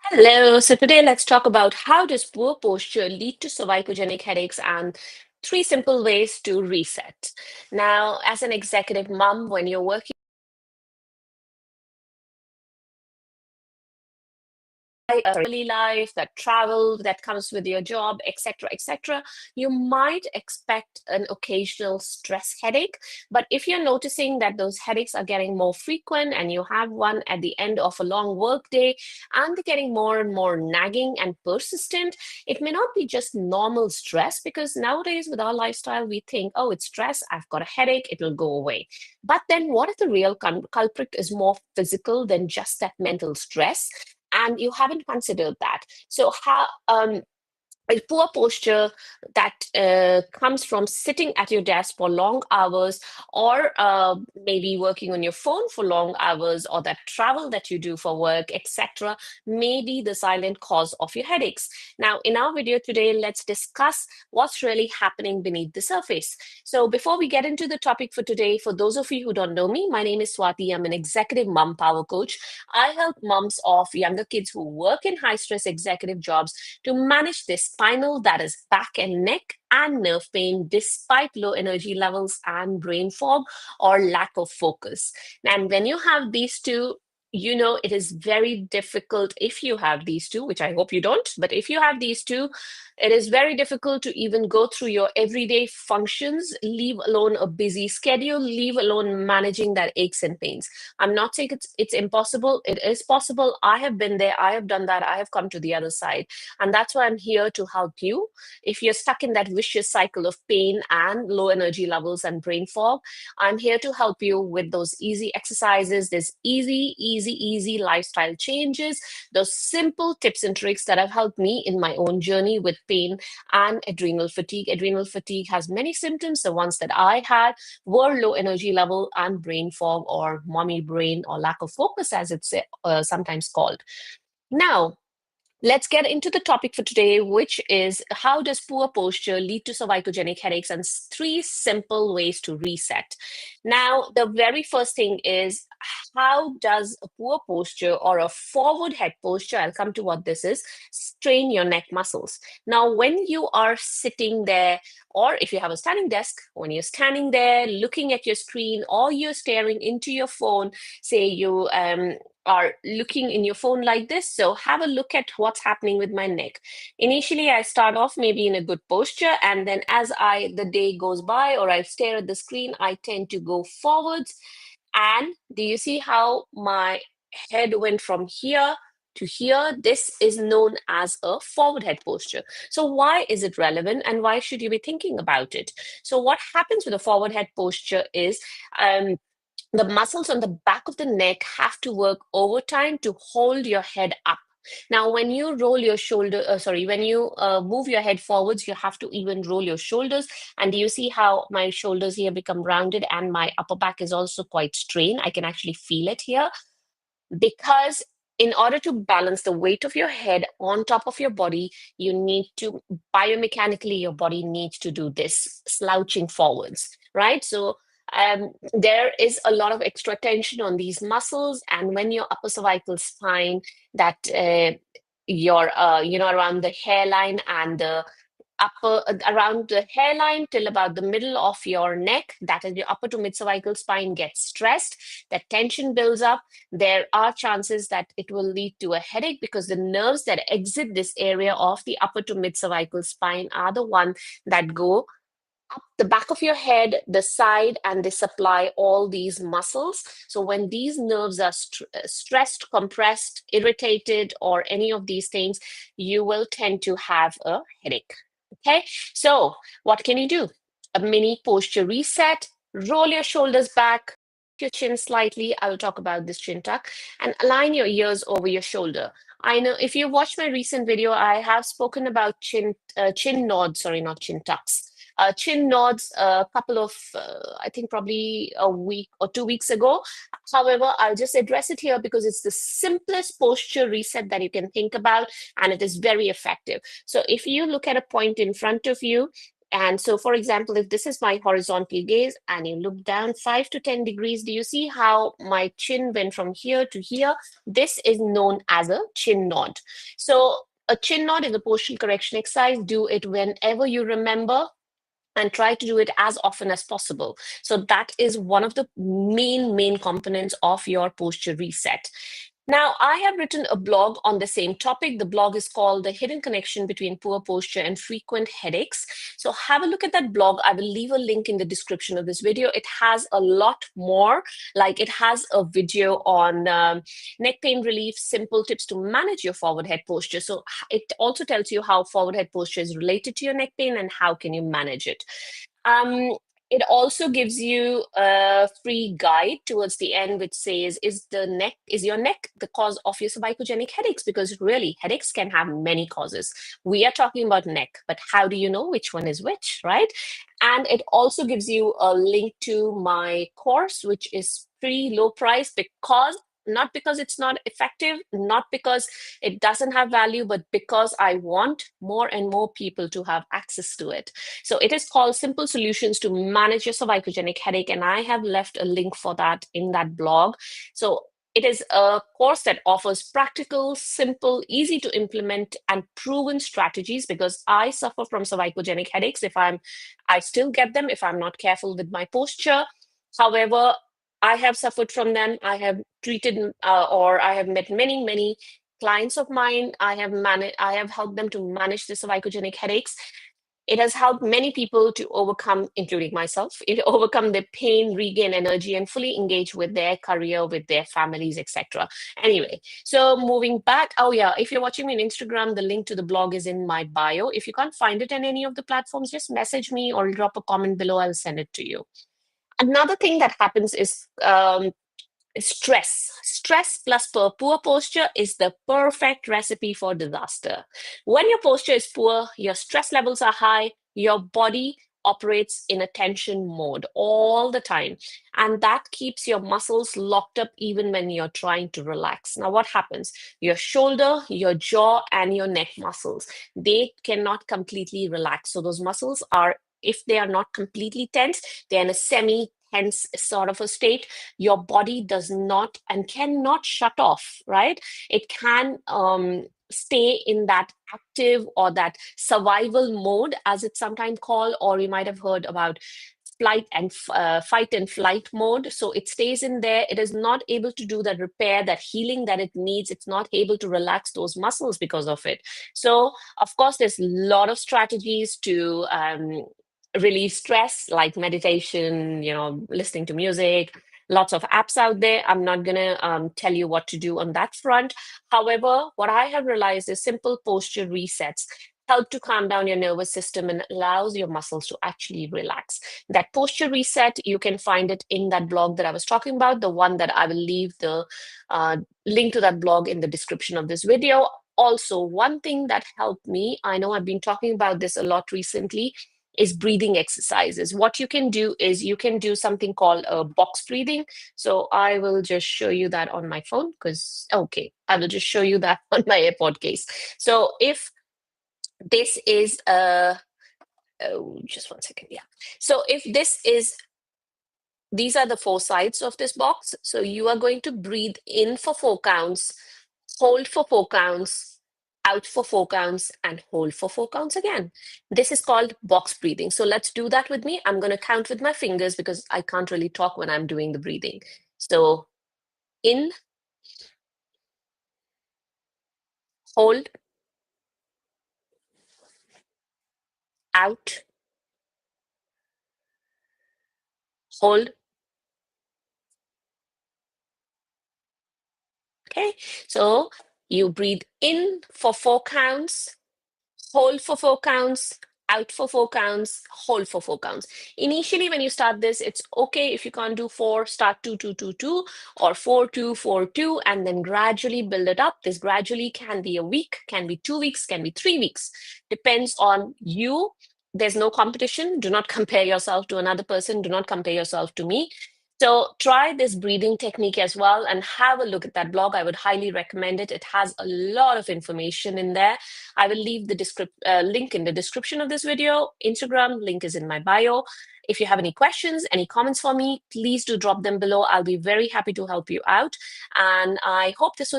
Hello. So today let's talk about how does poor posture lead to cervicogenic headaches and three simple ways to reset. Now, as an executive mom, when you're working early life, that travel that comes with your job, etc., you might expect an occasional stress headache. But if you're noticing that those headaches are getting more frequent and you have one at the end of a long work day and they're getting more and more nagging and persistent, it may not be just normal stress because nowadays with our lifestyle, we think, oh, it's stress, I've got a headache, it'll go away. But then what if the real culprit is more physical than just that mental stress? And you haven't considered that. So how a poor posture that comes from sitting at your desk for long hours or maybe working on your phone for long hours or that travel that you do for work, etc., may be the silent cause of your headaches. Now, in our video today, let's discuss what's really happening beneath the surface. So before we get into the topic for today, for those of you who don't know me, my name is Swati. I'm an executive mom power coach. I help moms of younger kids who work in high stress executive jobs to manage their spinal, that is back and neck, and nerve pain despite low energy levels and brain fog or lack of focus. And when you have these two, you know it is very difficult if you have these two, which I hope you don't, but if you have these two, it is very difficult to even go through your everyday functions, leave alone a busy schedule, leave alone managing that aches and pains. I'm not saying it's impossible. It is possible. I have been there. I have done that. I have come to the other side. And that's why I'm here to help you. If you're stuck in that vicious cycle of pain and low energy levels and brain fog, I'm here to help you with those easy exercises, there's easy lifestyle changes, those simple tips and tricks that have helped me in my own journey with pain and adrenal fatigue. Adrenal fatigue has many symptoms. The ones that I had were low energy level and brain fog or mommy brain or lack of focus, as it's sometimes called. Now, let's get into the topic for today, which is how does poor posture lead to cervicogenic headaches and three simple ways to reset. Now, the very first thing is how does a poor posture or a forward head posture, I'll come to what this is, strain your neck muscles. Now, when you are sitting there, or if you have a standing desk, when you're standing there looking at your screen or you're staring into your phone, say you are looking in your phone like this. So have a look at what's happening with my neck. Initially, I start off maybe in a good posture, and then as the day goes by or I stare at the screen, I tend to go forwards. And do you see how my head went from here to here? This is known as a forward head posture. So why is it relevant and why should you be thinking about it? So what happens with a forward head posture is the muscles on the back of the neck have to work overtime to hold your head up. Now, when you roll your when you move your head forwards, you have to even roll your shoulders. And do you see how my shoulders here become rounded and my upper back is also quite strained? I can actually feel it here because in order to balance the weight of your head on top of your body, you need to biomechanically, your body needs to do this slouching forwards, right? So there is a lot of extra tension on these muscles. And when your upper cervical spine, that around the hairline and the around the hairline till about the middle of your neck, that is your upper to mid cervical spine, gets stressed, that tension builds up, there are chances that it will lead to a headache because the nerves that exit this area of the upper to mid cervical spine are the one that go up the back of your head, the side, and they supply all these muscles. So when these nerves are stressed, compressed, irritated, or any of these things, you will tend to have a headache. Okay, so what can you do? A mini posture reset, roll your shoulders back, your chin slightly. I will talk about this chin tuck, and align your ears over your shoulder. I know if you watched my recent video, I have spoken about chin nods, sorry, not chin tucks. Chin nods a couple of, I think probably a week or 2 weeks ago. However, I'll just address it here because it's the simplest posture reset that you can think about, and it is very effective. So if you look at a point in front of you, And so, for example, if this is my horizontal gaze and you look down 5 to 10 degrees, do you see how my chin went from here to here? This is known as a chin nod. So a chin nod is a posture correction exercise. Do it whenever you remember and try to do it as often as possible. So that is one of the main components of your posture reset. Now, I have written a blog on the same topic. The blog is called The Hidden Connection Between Poor Posture and Frequent Headaches. So have a look at that blog. I will leave a link in the description of this video. It has a lot more, like it has a video on neck pain relief, simple tips to manage your forward head posture. So it also tells you how forward head posture is related to your neck pain and how can you manage it. Um, it also gives you a free guide towards the end, which says, is your neck the cause of your cervicogenic headaches? Because really, headaches can have many causes. We are talking about neck, but how do you know which one is which, right? And it also gives you a link to my course, which is free, low price, because not because it's not effective, not because it doesn't have value, but because I want more and more people to have access to it. So it is called Simple Solutions to Manage Your Cervicogenic Headache, and I have left a link for that in that blog. So it is a course that offers practical, simple, easy to implement, and proven strategies because I suffer from cervicogenic headaches. I still get them if I'm not careful with my posture. However, I have suffered from them. I have treated or I have met many clients of mine. I have helped them to manage the cervicogenic headaches. It has helped many people to overcome, including myself, overcome their pain, regain energy, and fully engage with their career, with their families, etc. Anyway, so moving back. Oh yeah, if you're watching me on Instagram, the link to the blog is in my bio. If you can't find it on any of the platforms, just message me or drop a comment below. I'll send it to you. Another thing that happens is stress. Stress plus poor posture is the perfect recipe for disaster. When your posture is poor, your stress levels are high, your body operates in a tension mode all the time. And that keeps your muscles locked up even when you're trying to relax. Now, what happens? Your shoulder, your jaw, and your neck muscles, they cannot completely relax. So those muscles are, if they are not completely tense, they're in a semi-tense sort of a state. Your body does not and cannot shut off, right? It can stay in that active or that survival mode, as it's sometimes called, or you might have heard about fight and flight mode. So it stays in there. It is not able to do that repair, that healing that it needs. It's not able to relax those muscles because of it. So, of course, there's a lot of strategies to relieve stress, like meditation, listening to music, lots of apps out there. I'm not going to tell you what to do on that front. However, what I have realized is simple posture resets help to calm down your nervous system and allows your muscles to actually relax. That posture reset, you can find it in that blog that I was talking about, the one that I will leave the link to that blog in the description of this video. Also, one thing that helped me, I know I've been talking about this a lot recently, is breathing exercises. What you can do is you can do something called a box breathing. So I will just show you that on my phone because, okay, I will just show you that on my AirPod case. So if this is just one second, yeah. So if these are the four sides of this box. So you are going to breathe in for 4 counts, hold for 4 counts, out for 4 counts, and hold for 4 counts again. This is called box breathing. So let's do that with me. I'm going to count with my fingers because I can't really talk when I'm doing the breathing. So in, hold, out, hold. Okay. So you breathe in for 4 counts, hold for 4 counts, out for 4 counts, hold for 4 counts. Initially, when you start this, it's okay if you can't do four, start 2, 2, 2, 2, or 4, 2, 4, 2, and then gradually build it up. This gradually can be a week, can be 2 weeks, can be 3 weeks. Depends on you. There's no competition. Do not compare yourself to another person. Do not compare yourself to me. So try this breathing technique as well and have a look at that blog. I would highly recommend it. It has a lot of information in there. I will leave the link in the description of this video. Instagram link is in my bio. If you have any questions, any comments for me, please do drop them below. I'll be very happy to help you out. And I hope this was